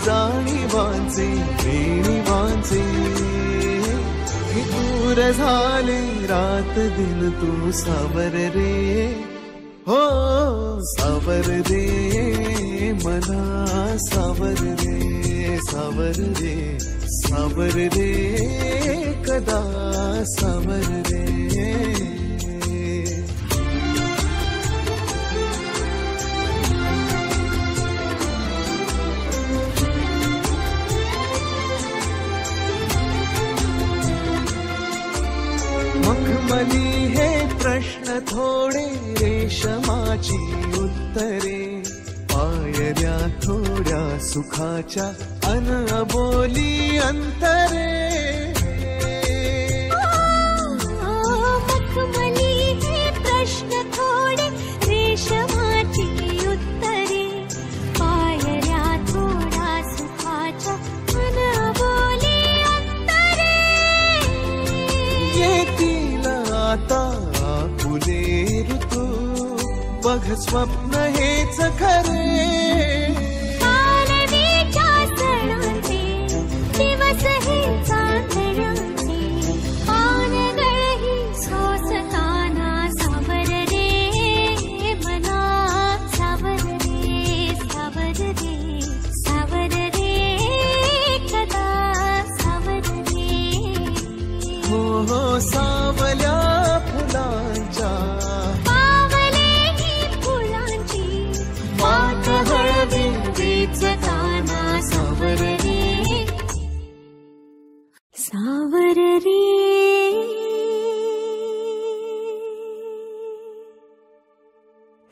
जाणीवांचे प्रेमीवांचे दूर झाले रात दिन तू सावर रे हो सावर रे मना सावर रे सावर रे सावर रे कदा सावर रे मखमली हे प्रश्न थोडे रेशमाची उत्तरे पायऱ्या थोड्या सुखाच्या अनबोली अंतरे मखमली हे प्रश्न थोडे रेशमाची उत्तरे पायऱ्या थोड्या बघ स्वप्न हेच खरे. पालवीच्या सणाचे दिवस हे चांदण्याचे, पानगळही सोसताना सावर रे मना, सावर रे सावर रे सावर रे कदा सावर रे. हो हो सावल्या फुलांच्या वाट हळवी वेचताना सावर रे सावर रे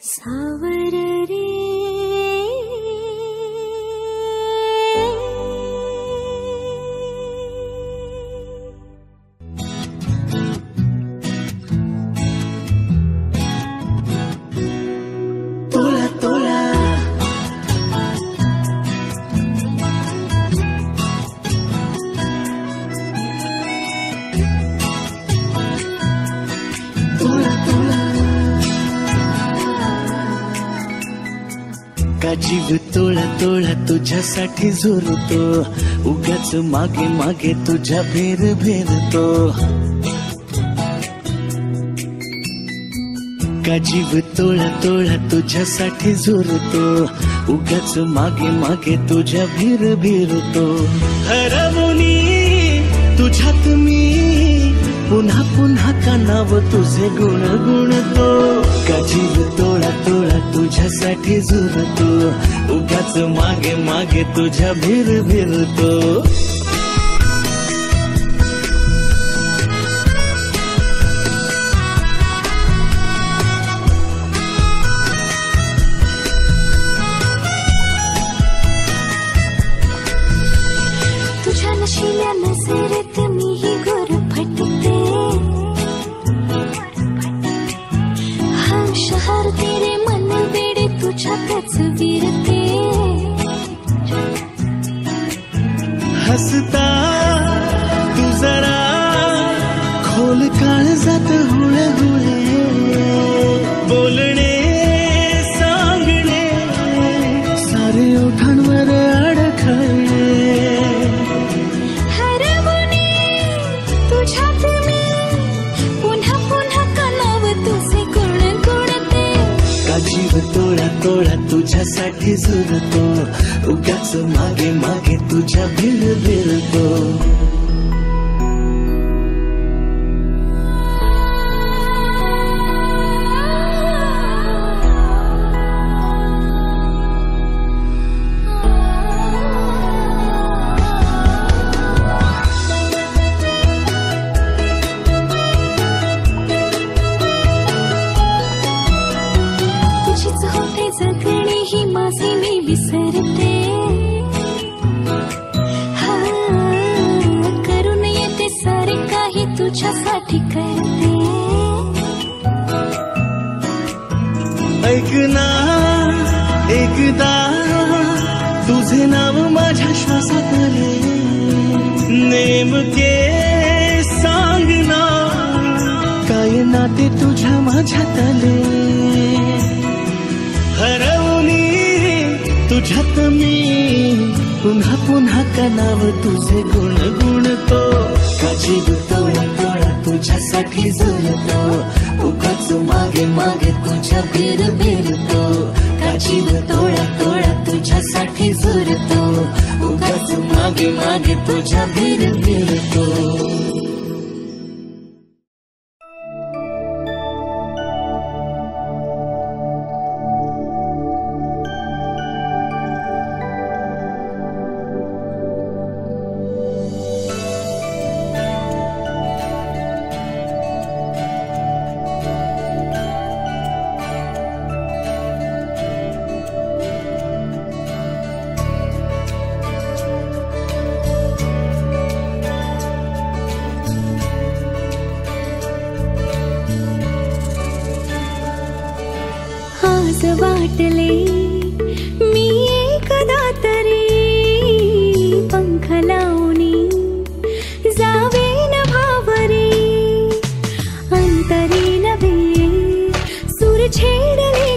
सावर रे. तोला तोला तोला तोला का जीव तोळा तोळा तुझ्यासाठी झुरतो, उगाच मागे मागे तुझ्या भेर भेरतो. का जीव तोळा तोळा तुझ्यासाठी झुरतो, उगाच मागे मागे तुझ्या भीर भिरतो. हरवणी तुझ्यात मी पुन्हा पुन्हा कानाव तुझे गुण गुणतो. का जीव तोळा तोळा तुझ्यासाठी झुरतो, उगाच मागे मागे तुझ्या भीर भिरतो. तुझ्या नशिल्या नजरेत मीही गुरफटते, हा शहर तेरे मन वेडे तुझ्यातच विरते. हसता तू जरा खोल काळजात हुळे हुळे, बोलणे सांगणे सारे ओठांवर अडखळे. हरवणे तुझ्यात मी पुन्हा पुन्हा कानाव तुझे गुण गुणते. का जीव तोळा तोळा तुझ्यासाठी झुरतो, उगाच मागे मागे तुझ्या भीर भिरतो. तुझीच होते जगणे ही माझी मी विसरते. हा करून येते सारे काही तुझ्यासाठी करते. ऐक ना एकदा तुझे नाव माझ्या श्वासात आले, नेमके सांग ना काय नाते तुझ्या माझ्यात आले. हरवणी तुझ्यात मी पुन्हा पुन्हा कानाव तुझे गुण गुणतो. का जीव तोळा तोळा तुझ्यासाठी झुरतो, उगाच मागे मागे तुझ्या भीर भिरतो. का जीव तोळा तोळा तुझ्यासाठी झुरतो, उगाच मागे मागे तुझ्या भीर भिरतो. आज वाटले मी एकदा तरी पंख लावणी जावे न भावरे अंतरी नवे सूर छेडले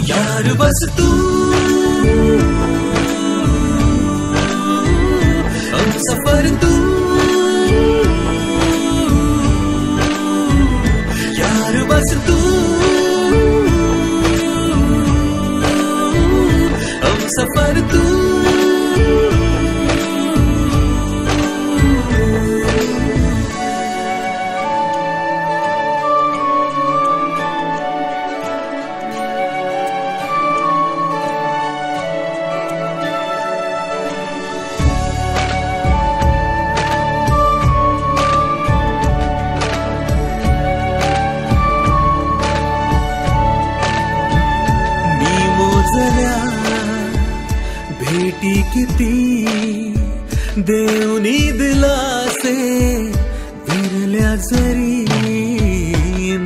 यार बस तू हम सफर तू यार बस तू हम सफर तू भेटी किती देवनी दिलासे विरल्या जरी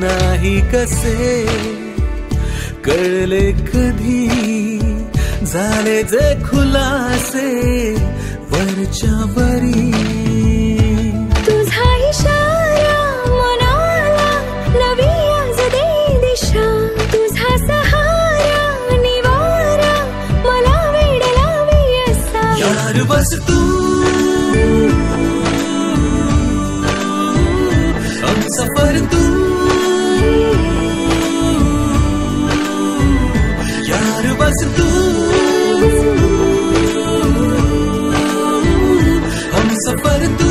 नाही कसे कळले कधी झाले जे खुलासे वरच्या वरी तुझा इशारा मनाला नवी आज दे दिशा तुझा सहारा निवारा मला वेड लावी असा यार बस तू हम सफर तू यार बस तू हम सफर तू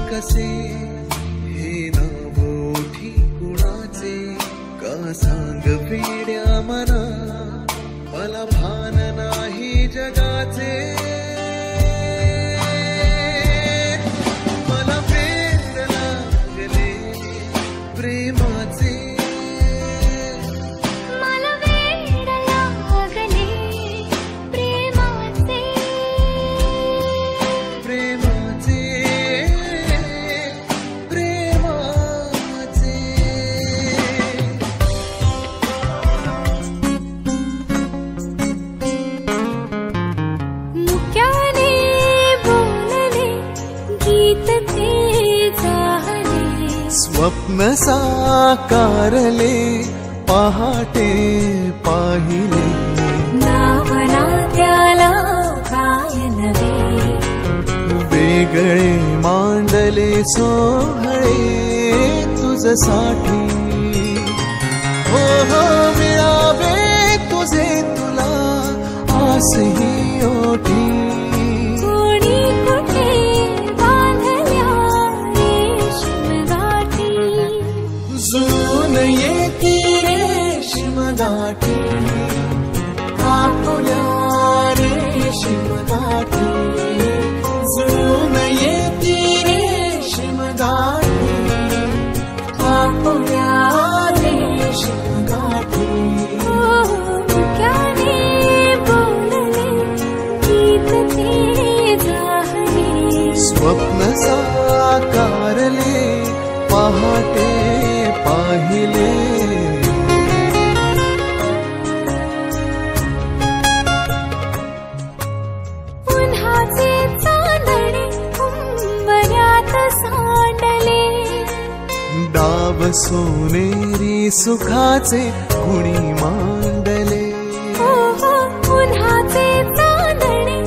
कसे हे नाव ओठी कुणाचे का सांग वेड्या मना मला भान नाही जगाचे मला प्रेम लागले प्रेमाचे मला वेड लागले प्रेमाचे प्रेमाचे स्वप्न साकारले पहाटे पाहिले नावना त्याला काय नवे वेगळे मांडले सोहळे तुझसाठी हो हो मिळावे तुझे तुला आसही ओठी जून येती रेशीम गाठी कापुल्या रेशीम गाठी जून येती रेशीम गाठी कापुल्या रेशीम गाठी मुक्याने बोलले गीत ते झाले स्वप्न साकारले पहाटे पाहिले उन्हाचे चांदणे उंबऱ्यात सांडले डाव सोनेरी सुखाचे कुणी मांडले उन्हाचे चांदणे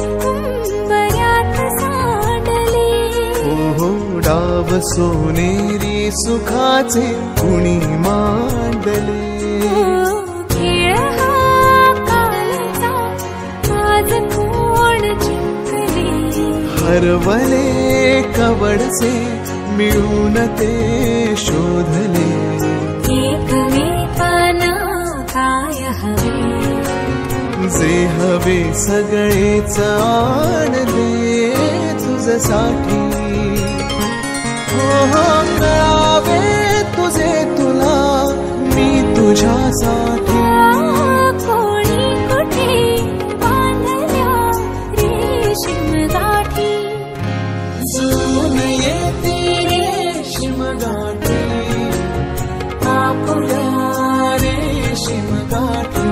नव सोनेरी सुखाचे कुणी मांडले. खेळ हा कालचा आज कोण जिंकले. हरवले कवडसे मिळून ते शोधले. एकमेकांना काय हवे, जे हवे सगळेच आणले तुझ्यासाठी. हो हो मिळावे तुझे तुला मी तुझ्यासाठी. कोणी कुठे बांधल्या रेशीम गाठी. जुळून येते रेशीम गाठी आपुल्या रेशीम गाठी.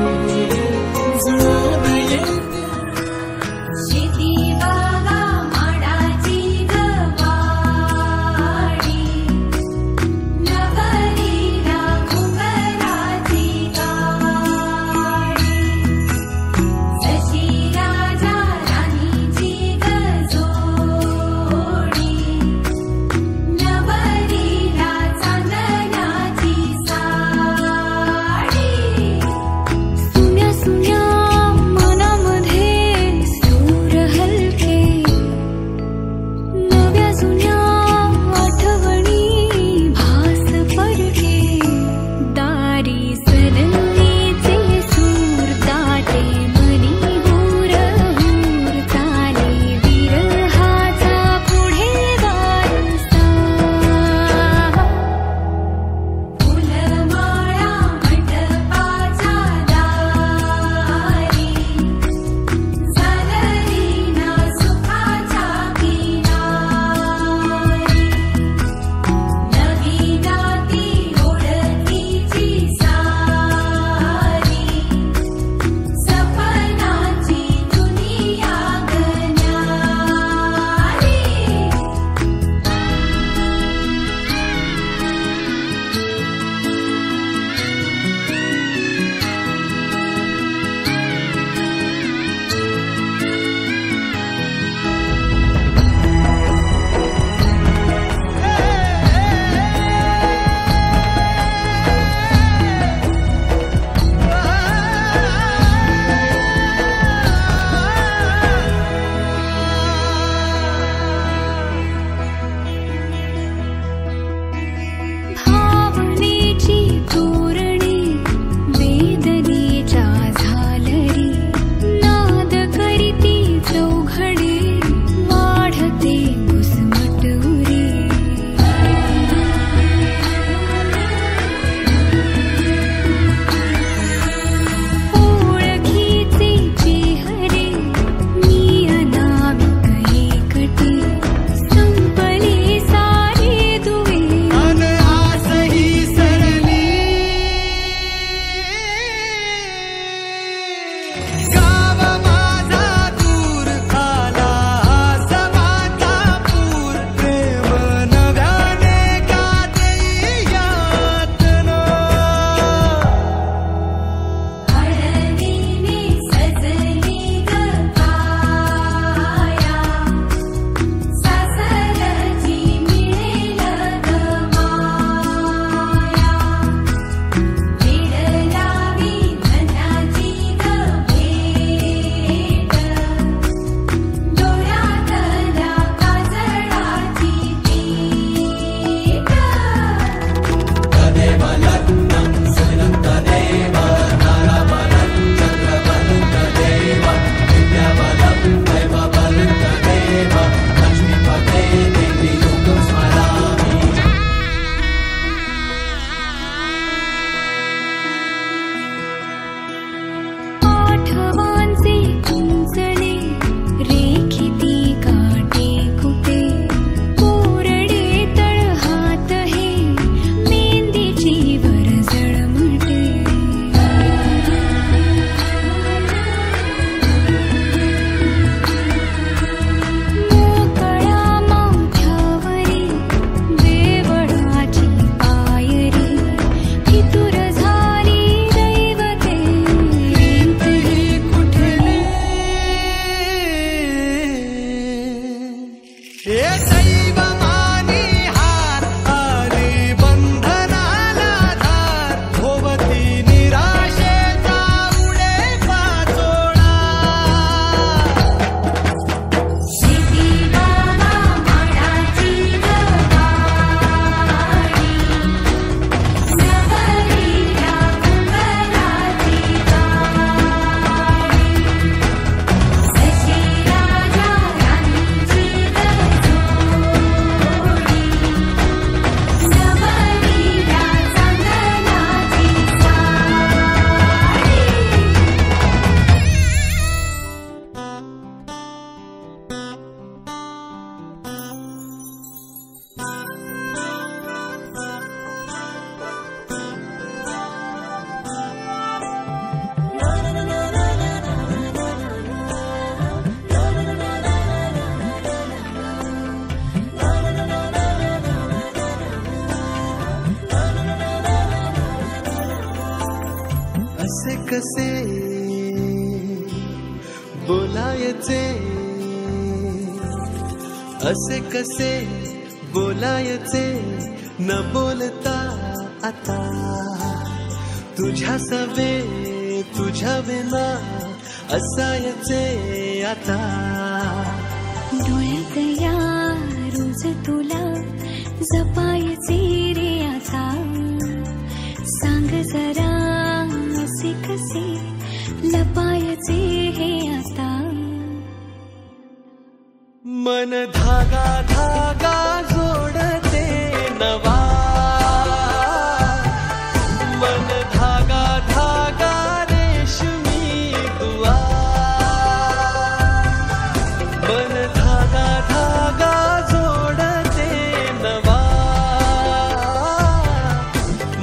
हे दैव मानी हा कसे बोलायचे, असे कसे बोलायचे न बोलता आता, तुझ्या सवे तुझ्या विना असायचे आता. डोळ्यात या रोज तुला जपायचे रे आता, सांग जरा असे कसे लपायचे हे आता. मन धागा धागा जोडते नवा, मन धागा धागा रेशमी दुआ, मन धागा धागा जोडते नवा,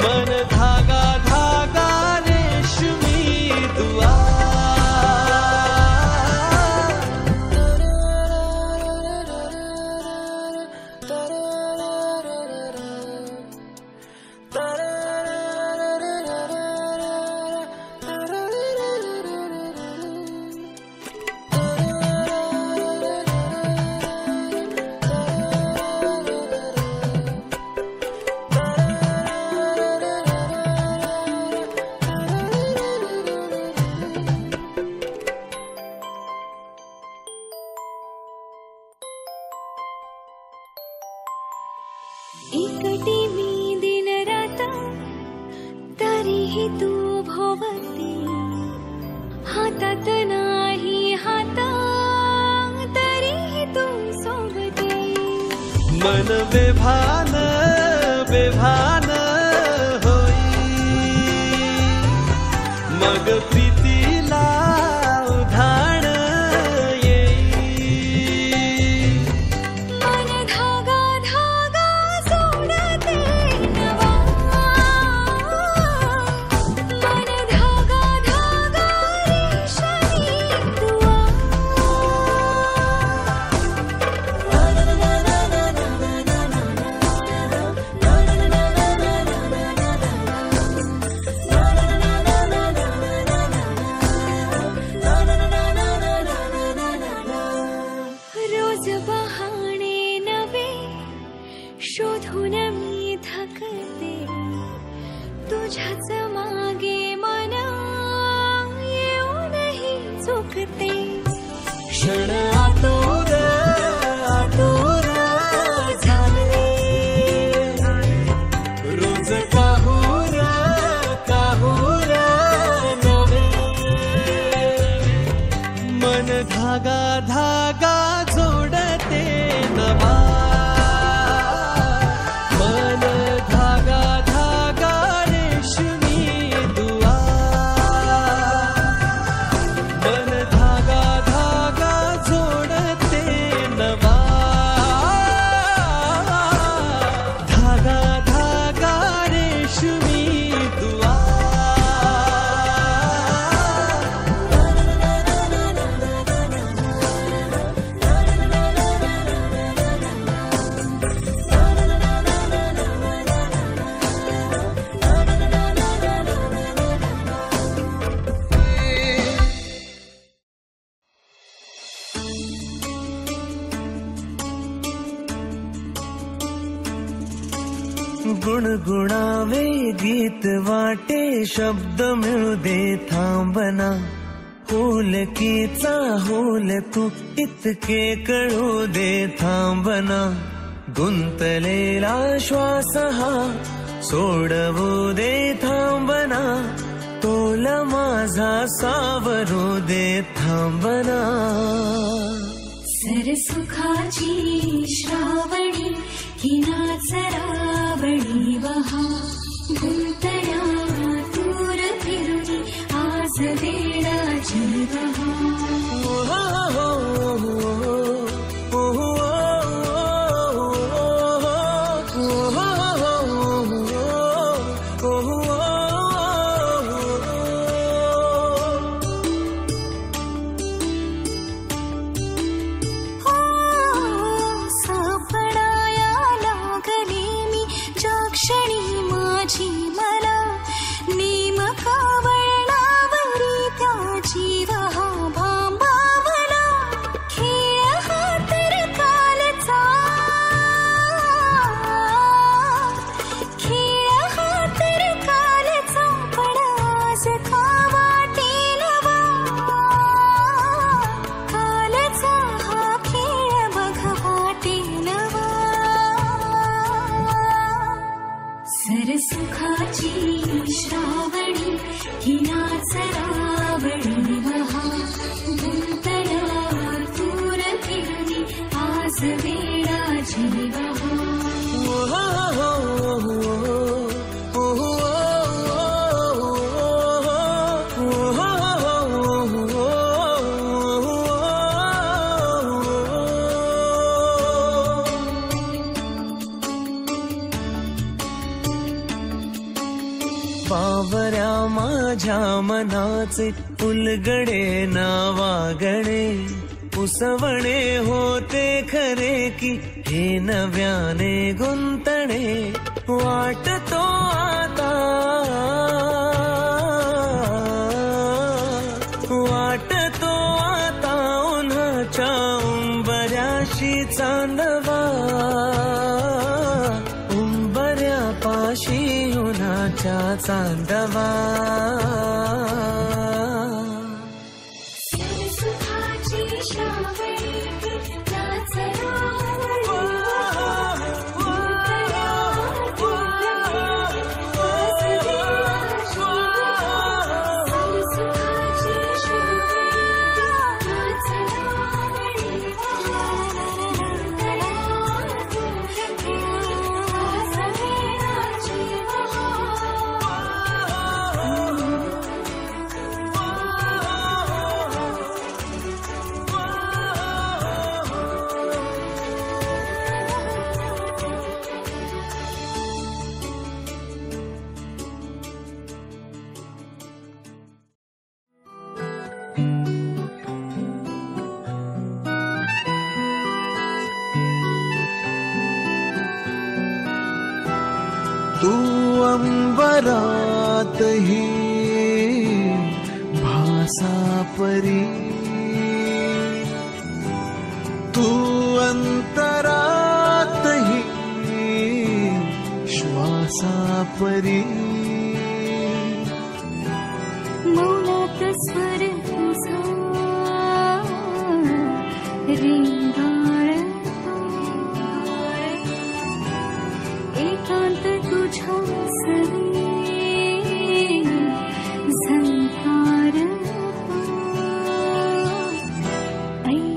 मन धागा धागा रेशमी दुआ. एकटी मी दिन रात तरीही तू भोवती, हातात नाही हात तरीही तू सोबती. मन बेभान बेभान होई, मग प्रीतीला उधाण येई. मन धागा धागा जोडते नवा, मन धागा धागा रेशमी दुआ. रोज बहाणे नवे शोधून मी थकते, तुझ्याच मागे मन येऊनही चुकते. क्षण आतुर आतुर झाले, रोज काहूर काहूर नवे. मन धागा धागा जोडते नवा, मन धागा धागा रेशमी दुआ, मन धागा धागा जोडते नवा, धागा धागा रेशमी दुआ. गुणगुणावे गीत वाटे शब्द मिळू दे थांबना, होलकीचा होल तू इतके कळू दे थांबना. गुंतलेला श्वास हा सोडवू दे थांबना, तोल माझा सावरू दे थांबना. सरसुखाची श्रावणी ही नाचरावणी वहा, गुंतल्या दूर फिरुनी आज वेळाची बहा. क्षणी माझी मला वेडा जीव बावऱ्या माझ्या मनाचे उलगडे नावागणे उसवणे होते खरे की हे नव्याने गुंतणे वाटतो आता उन्हाच्या उंबऱ्याशी चांदवा उंबऱ्यापाशी उन्हाच्या चांदवा तू अंबरातही भासा परी तू अंतरातही श्वासा परी मौनात स्वर तुझा रिंगाळ एकांत तुझ्या सरी झंकार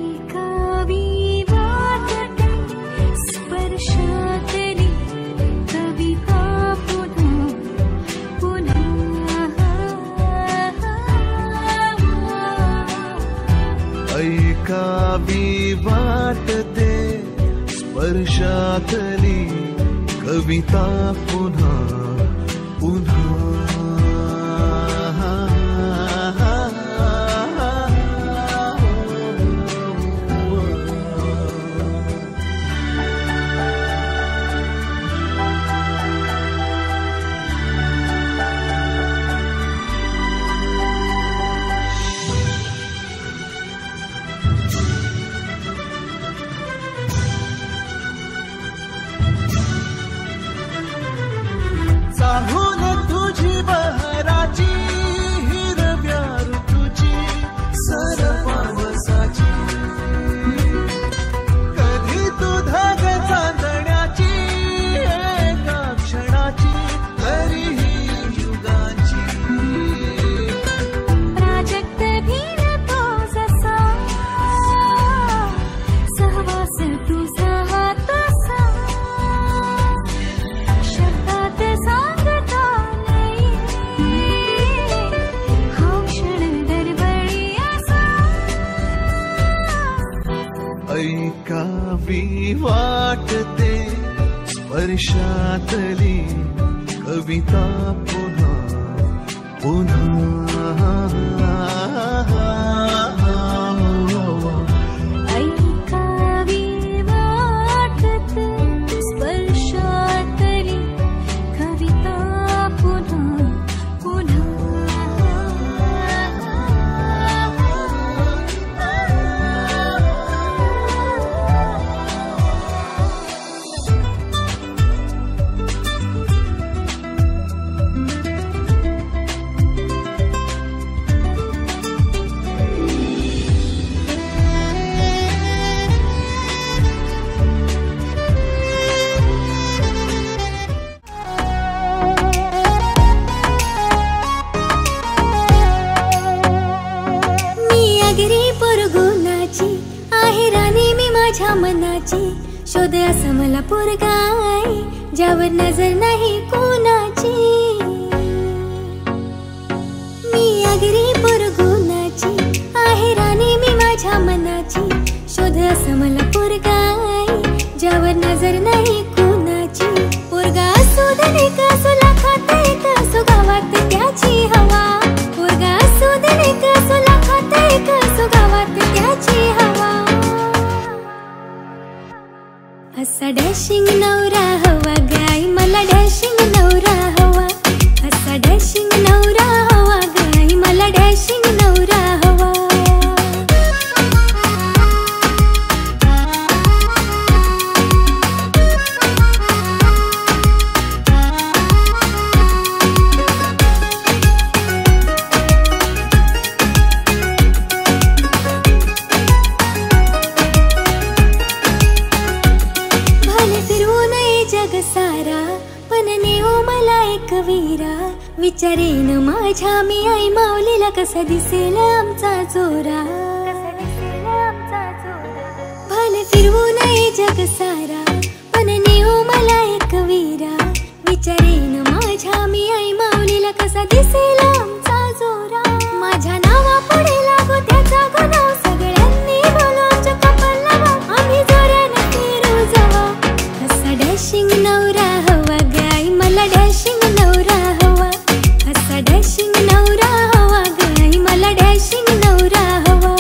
ऐकावी वाटते स्पर्शातली कविता पुन्हा पुन्हा ऐकावी वाटते स्पर्शातली कविता पुन्हा पुन्हा चाहून तुझी बहराची हिरव्या ऋतूची सर पावसाची कधी तू धाग चांदण्याची एका क्षणाची तरीही युगाची प्राजक्त भीर तो जसा सहवास तुझा तसा शब्दात सांगता नाही हा क्षण दरवळी असा ऐकावी वाटते स्पर्शातली कविता पुन्हा पुन्हा ऐकावी वाटते स्पर्शातली कविता पुन्हा पुन्हा माझ्या मनाची, शोध असं मला पोरगा आहे ज्यावर नजर नाही कोणाची. मी आगरी पोरगुणाची आहे राणी मी माझ्या मनाची, शोध असं मला पोरगा आहे ज्यावर नजर नाही कोणाची. पोरगा असू धनिक असू लाखात एक असू गावात त्याची हवा, पोरगा असू धनिक असू लाखात एक असू गावात त्याची हवा. असा डॅशिंग नवरा हवा गाई मला डॅशिंग नवरा हवा, असा डॅशिंग नवरा हवा गाई मला डॅशिंग नवरा हवा. जग सारा पण नेऊ मला एक वीरा, विचारेन माझ्या मी आई माऊलीला कसा दिसेल आमचा जोरा. भले फिरवू नये जग सारा पण नेऊ मला एक वीरा, विचारेन माझ्या मी आई माऊलीला कसा दिसेल आमचा जोरा. माझ्या नावा पुढे लागो त्याचा गुणाव सगळ्यांनी बोलो आमच्या कपाळला वाव, आम्ही जोराने फिरू जावा. असा डॅशिंग नवरा हवा गाई मला डॅशिंग नवरा हवा, असा डॅशिंग नवरा हवा गाई मला डॅशिंग नवरा हवा.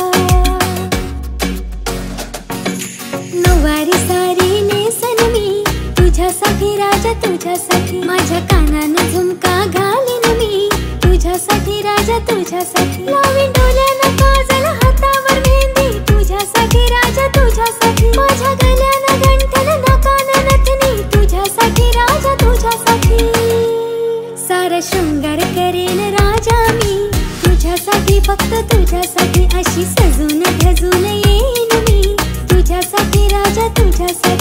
नऊवारी सारी नेसन मी तुझ्यासाठी राजा तुझ्यासाठी, माझ्या कानानं झुमका घालीन मी तुझ्यासाठी राजा तुझ्यासाठी. लावीन डोल्यानं काजल हातावर मेहंदी तुझ्यासाठी राजा तुझ्यासाठी, माझ्या गळ्यानं गंठन नाकानं नथनी तुझ्यासाठी राजा तुझ्यासाठी. सारा शृंगार करेन राजा मी तुझ्यासाठी फक्त तुझ्यासाठी, अशी सजून धजून येईन मी तुझ्यासाठी राजा तुझ्यासाठी.